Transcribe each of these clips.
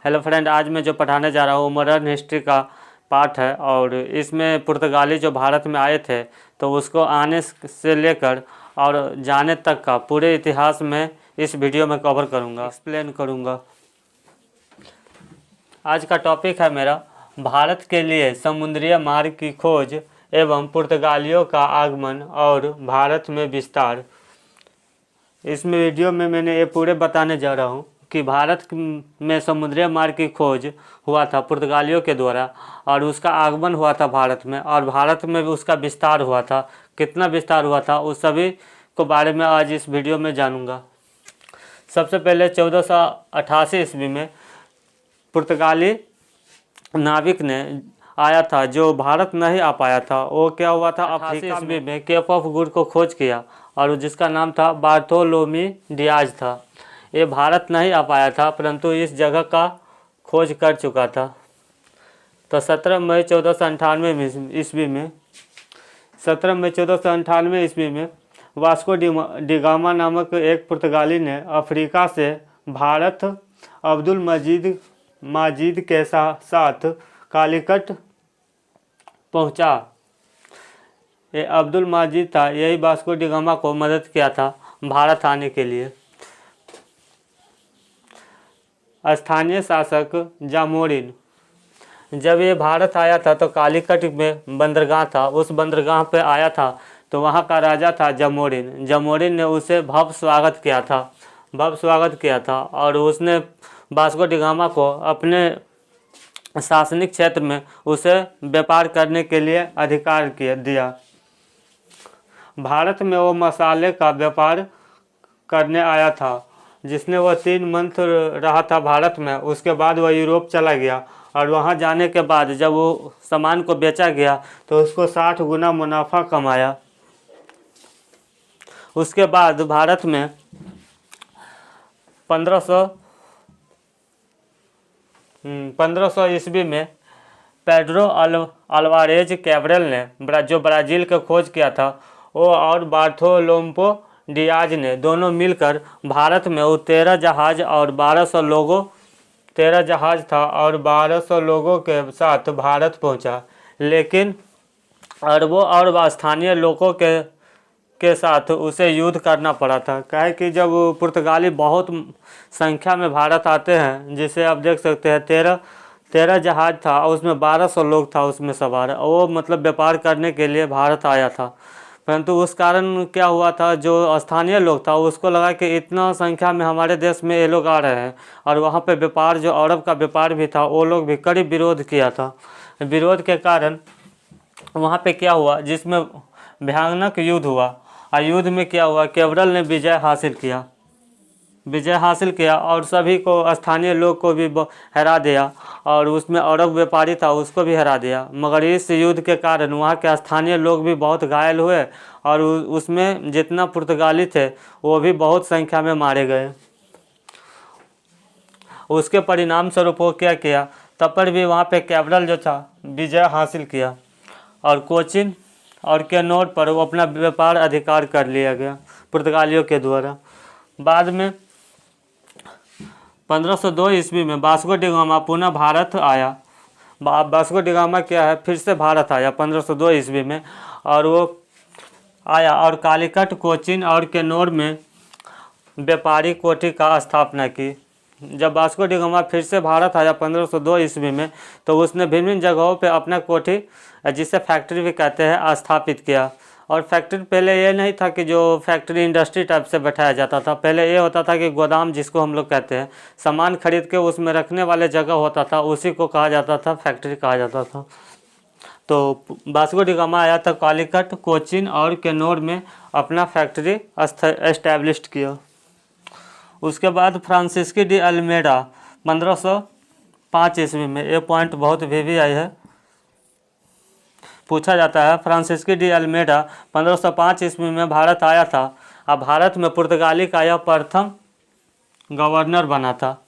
Hello friend, आज मैं जो पढ़ाने जा रहा हूँ मॉडर्न हिस्ट्री का पार्ट है और इसमें पुर्तगाली जो भारत में आए थे तो उसको आने से लेकर और जाने तक का पूरे इतिहास में इस वीडियो में कवर करूँगा, एक्सप्लेन करूँगा। आज का टॉपिक है मेरा भारत के लिए समुद्री मार्ग की खोज एवं पुर्तगालियों का आगमन और भारत में विस्तार। इस वीडियो में मैंने ये पूरे बताने जा रहा हूँ कि भारत में समुद्री मार्ग की खोज हुआ था पुर्तगालियों के द्वारा और उसका आगमन हुआ था भारत में, और भारत में भी उसका विस्तार हुआ था। कितना विस्तार हुआ था उस सभी को बारे में आज इस वीडियो में जानूंगा। सबसे पहले 1488 ईस्वी में पुर्तगाली नाविक ने आया था जो भारत नहीं आ पाया था। वो क्या हुआ था, अफ्रीका ईस्वी में केप ऑफ गुड को खोज किया और जिसका नाम था बार्थोलोमी डियाज था। ये भारत नहीं आ पाया था परंतु इस जगह का खोज कर चुका था। तो 17 मई 1498 ईस्वी में वास्को डिगामा नामक एक पुर्तगाली ने अफ्रीका से भारत अब्दुल माजिद के साथ कालीकट पहुंचा। ये अब्दुल माजिद था, यही वास्को डिगामा को मदद किया था भारत आने के लिए। स्थानीय शासक जामोरिन जब ये भारत आया था तो कालीकट में बंदरगाह था, उस बंदरगाह पे आया था तो वहाँ का राजा था जामोरिन। जामोरिन ने उसे भव्य स्वागत किया था और उसने वास्को डिगामा को अपने शासनिक क्षेत्र में उसे व्यापार करने के लिए अधिकार दिया। भारत में वो मसाले का व्यापार करने आया था, जिसने वह 3 मंथ रहा था भारत में। उसके बाद वह यूरोप चला गया और वहाँ जाने के बाद जब वो सामान को बेचा गया तो उसको 60 गुना मुनाफा कमाया। उसके बाद भारत में 1500 ईस्वी में पेड्रो अल्वारेज कैब्रल ने जो ब्राज़ील का खोज किया था, वो और बार्थोलोम्पो डियाज ने दोनों मिलकर भारत में वो 13 जहाज था और 1200 लोगों के साथ भारत पहुंचा। लेकिन अरबों और स्थानीय लोगों के साथ उसे युद्ध करना पड़ा था। क्या कि जब पुर्तगाली बहुत संख्या में भारत आते हैं, जिसे आप देख सकते हैं 13 जहाज था और उसमें 1200 लोग था उसमें सवार, वो मतलब व्यापार करने के लिए भारत आया था। परंतु उस कारण क्या हुआ था, जो स्थानीय लोग था उसको लगा कि इतना संख्या में हमारे देश में ये लोग आ रहे हैं और वहाँ पे व्यापार जो अरब का व्यापार भी था वो लोग भी कड़ी विरोध किया था। विरोध के कारण वहाँ पे क्या हुआ, जिसमें भयानक युद्ध हुआ। और युद्ध में क्या हुआ, कैब्रल ने विजय हासिल किया और सभी को, स्थानीय लोग को भी हरा दिया और उसमें अरब व्यापारी था उसको भी हरा दिया। मगर इस युद्ध के कारण वहाँ के स्थानीय लोग भी बहुत घायल हुए और उसमें जितना पुर्तगाली थे वो भी बहुत संख्या में मारे गए। उसके परिणाम स्वरूप वो क्या किया, तब पर भी वहाँ पे कैब्रल जो था विजय हासिल किया और कोचिन और केनोर पर वो अपना व्यापार अधिकार कर लिया गया पुर्तगालियों के द्वारा। बाद में 1502 ईस्वी में वास्को डिगामा पुनः भारत आया। वास्को डिगामा क्या है, फिर से भारत आया 1502 ईस्वी में, और वो आया और कालीकट, कोचिन और केनोर में व्यापारी कोठी का स्थापना की। जब वास्को डिगामा फिर से भारत आया 1502 ईस्वी में तो उसने विभिन्न जगहों पे अपना कोठी, जिसे फैक्ट्री भी कहते हैं, स्थापित किया। और फैक्ट्री पहले ये नहीं था कि जो फैक्ट्री इंडस्ट्री टाइप से बैठाया जाता था, पहले ये होता था कि गोदाम, जिसको हम लोग कहते हैं, सामान खरीद के उसमें रखने वाले जगह होता था, उसी को कहा जाता था फैक्ट्री कहा जाता था। तो वास्को डिगामा आया था कालीकट, कोचिन और केनोर में अपना फैक्ट्री एस्टैब्लिश किया। उसके बाद फ्रांसिस्को डी अल्मेडा 1505 ईस्वी में, ये पॉइंट बहुत भी आई है, पूछा जाता है। फ्रांसिस्को डी अल्मेडा 1505 ईस्वी में भारत आया था और भारत में पुर्तगाली का यह प्रथम गवर्नर बना था।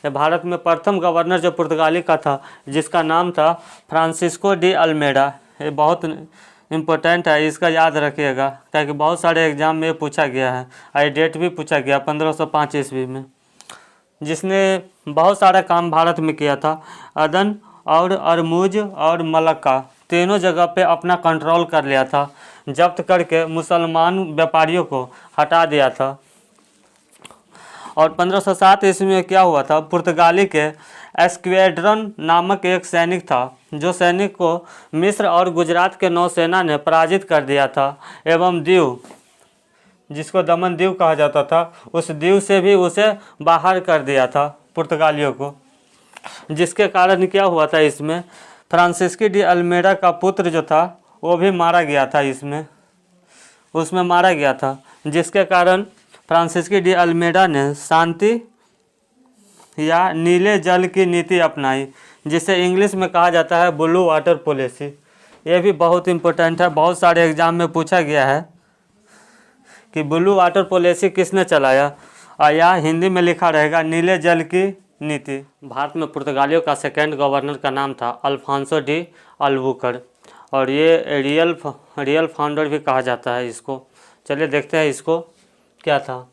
भारत में प्रथम गवर्नर जो पुर्तगाली का था, जिसका नाम था फ्रांसिस्को डी अल्मेडा। ये बहुत इम्पोर्टेंट है, इसका याद रखिएगा, ताकि बहुत सारे एग्जाम में पूछा गया है और डेट भी पूछा गया 1505 ईस्वी में। जिसने बहुत सारा काम भारत में किया था। अदन और अरमुज और मलक्का तीनों जगह पे अपना कंट्रोल कर लिया था, जब्त करके मुसलमान व्यापारियों को हटा दिया था। और 1507 ईस्वी में क्या हुआ था, पुर्तगाली के एस्क्वेड्रन नामक एक सैनिक था, जो सैनिक को मिस्र और गुजरात के नौसेना ने पराजित कर दिया था एवं दीव, जिसको दमन दीव कहा जाता था, उस दीव से भी उसे बाहर कर दिया था पुर्तगालियों को। जिसके कारण क्या हुआ था, इसमें फ्रांसिस्की डी अल्मेडा का पुत्र जो था वो भी मारा गया था, उसमें मारा गया था। जिसके कारण फ्रांसिस्की डी अल्मेडा ने शांति या नीले जल की नीति अपनाई, जिसे इंग्लिश में कहा जाता है ब्लू वाटर पॉलिसी। ये भी बहुत इंपॉर्टेंट है, बहुत सारे एग्जाम में पूछा गया है कि ब्लू वाटर पॉलिसी किसने चलाया, और यहाँ हिंदी में लिखा रहेगा नीले जल की नीति। भारत में पुर्तगालियों का सेकेंड गवर्नर का नाम था अल्फांसो डी अल्बुकर, और ये रियल फाउंडर भी कहा जाता है इसको। चलिए देखते हैं इसको क्या था।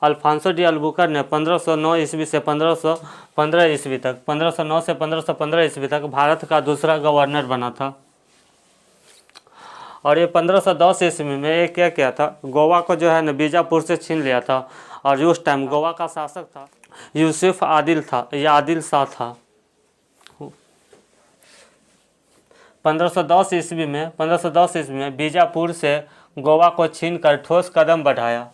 अल्फांसो डी अल्बुकर ने 1509 ईस्वी से 1515 ईस्वी तक 1509 से 1515 ईस्वी तक भारत का दूसरा गवर्नर बना था। और ये 1510 ईस्वी में ये क्या किया था, गोवा को जो है ना बीजापुर से छीन लिया था। और उस टाइम गोवा का शासक था यूसुफ आदिल शाह था। 1510 ईस्वी में बीजापुर से गोवा को छीन कर ठोस कदम बढ़ाया।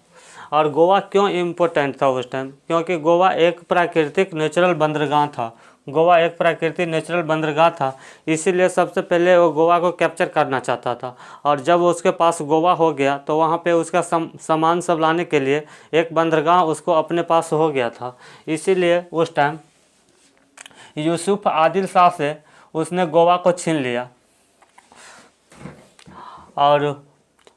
और गोवा क्यों इम्पोर्टेंट था उस टाइम, क्योंकि गोवा एक प्राकृतिक नेचुरल बंदरगाह था, इसीलिए सबसे पहले वो गोवा को कैप्चर करना चाहता था। और जब उसके पास गोवा हो गया तो वहाँ पे उसका सामान सब लाने के लिए एक बंदरगाह उसको अपने पास हो गया था। इसीलिए उस टाइम यूसुफ आदिल शाह से उसने गोवा को छीन लिया। और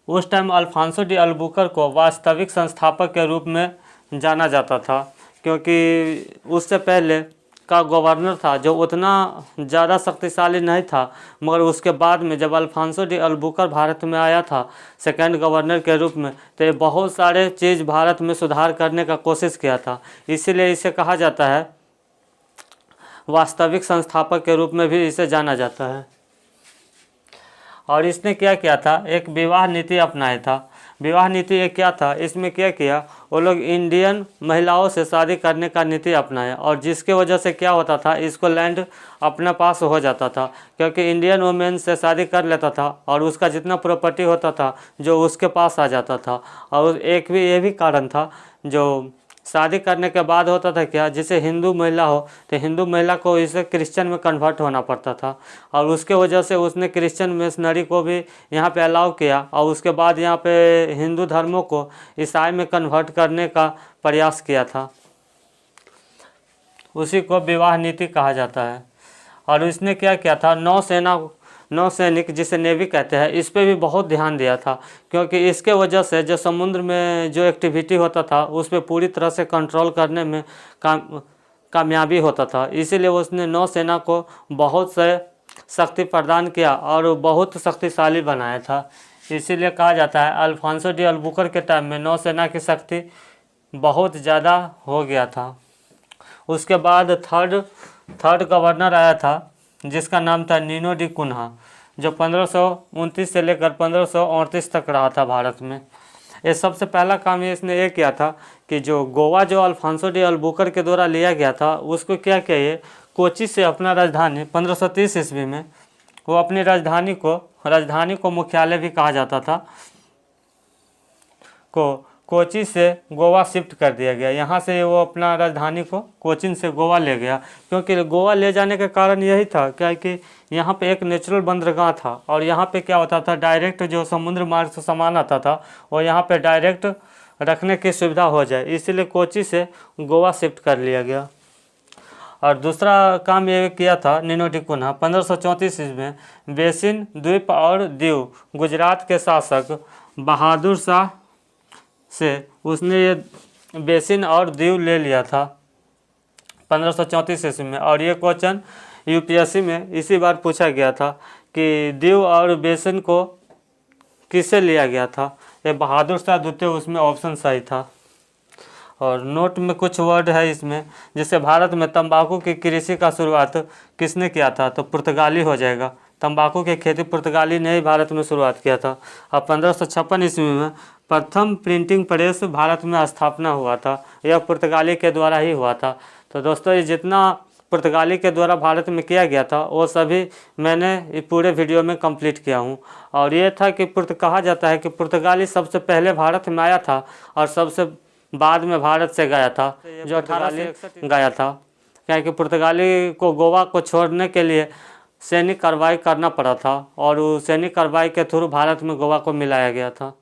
उस टाइम अल्फांसो डी अल्बुकर को वास्तविक संस्थापक के रूप में जाना जाता था, क्योंकि उससे पहले का गवर्नर था जो उतना ज़्यादा शक्तिशाली नहीं था, मगर उसके बाद में जब अल्फांसो डी अल्बुकर भारत में आया था सेकंड गवर्नर के रूप में, तो ये बहुत सारे चीज़ भारत में सुधार करने का कोशिश किया था। इसीलिए इसे कहा जाता है, वास्तविक संस्थापक के रूप में भी इसे जाना जाता है। और इसने क्या किया था, एक विवाह नीति अपनाया था। विवाह नीति ये क्या था, इसमें क्या किया, वो लोग इंडियन महिलाओं से शादी करने का नीति अपनाया। और जिसके वजह से क्या होता था, इसको लैंड अपने पास हो जाता था, क्योंकि इंडियन वुमेन से शादी कर लेता था और उसका जितना प्रॉपर्टी होता था जो उसके पास आ जाता था। और एक भी ये भी कारण था, जो शादी करने के बाद होता था क्या, जैसे हिंदू महिला हो तो हिंदू महिला को इसे क्रिश्चियन में कन्वर्ट होना पड़ता था। और उसके वजह से उसने क्रिश्चियन मिशनरी को भी यहाँ पे अलाउ किया, और उसके बाद यहाँ पे हिंदू धर्मों को ईसाई में कन्वर्ट करने का प्रयास किया था। उसी को विवाह नीति कहा जाता है। और इसने क्या किया था, नौसैनिक जिसे नेवी कहते हैं, इस पे भी बहुत ध्यान दिया था, क्योंकि इसके वजह से जो समुद्र में जो एक्टिविटी होता था उस पे पूरी तरह से कंट्रोल करने में कामयाबी होता था। इसीलिए उसने नौसेना को बहुत से शक्ति प्रदान किया और बहुत शक्तिशाली बनाया था। इसीलिए कहा जाता है अल्फांसो डी अल्बुकर के टाइम में नौसेना की शक्ति बहुत ज़्यादा हो गया था। उसके बाद थर्ड गवर्नर आया था, जिसका नाम था नीनो डी कुन्हा, जो 1529 से लेकर 1538 तक रहा था भारत में। ये सबसे पहला काम इसने ये किया था कि जो गोवा जो अल्फांसो डी अल्बुकर के द्वारा लिया गया था, उसको क्या किया, ये कोची से अपना राजधानी 1530 ईस्वी में वो अपनी राजधानी को मुख्यालय भी कहा जाता था, को कोची से गोवा शिफ्ट कर दिया गया। यहाँ से वो अपना राजधानी को कोचिन से गोवा ले गया, क्योंकि गोवा ले जाने का कारण यही था क्या कि यहाँ पे एक नेचुरल बंदरगाह था, और यहाँ पे क्या होता था, डायरेक्ट जो समुद्र मार्ग से सामान आता था वो यहाँ पे डायरेक्ट रखने की सुविधा हो जाए, इसीलिए कोची से गोवा शिफ्ट कर लिया गया। और दूसरा काम ये किया था नीनो डी कुन्हा 1534 में बेसिन द्वीप और दीव गुजरात के शासक बहादुर शाह से उसने ये बेसिन और दीव ले लिया था 1534 ईस्वी में। और ये क्वेश्चन यूपीएससी में इसी बार पूछा गया था कि दीव और बेसिन को किससे लिया गया था, ये बहादुर शाह द्वितीय उसमें ऑप्शन सही था। और नोट में कुछ वर्ड है इसमें, जैसे भारत में तंबाकू की कृषि का शुरुआत किसने किया था, तो पुर्तगाली हो जाएगा। तंबाकू की खेती पुर्तगाली ने ही भारत में शुरुआत किया था। और 1556 ईस्वी में प्रथम प्रिंटिंग प्रेस भारत में स्थापना हुआ था, यह पुर्तगाली के द्वारा ही हुआ था। तो दोस्तों ये जितना पुर्तगाली के द्वारा भारत में किया गया था वो सभी मैंने इस पूरे वीडियो में कंप्लीट किया हूँ। और ये था कि कहा जाता है कि पुर्तगाली सबसे पहले भारत में आया था और सबसे बाद में भारत से गया था, जो 1861 गया था। क्या कि पुर्तगाली को गोवा को छोड़ने के लिए सैनिक कार्रवाई करना पड़ा था और उस सैनिक कार्रवाई के थ्रू भारत में गोवा को मिलाया गया था।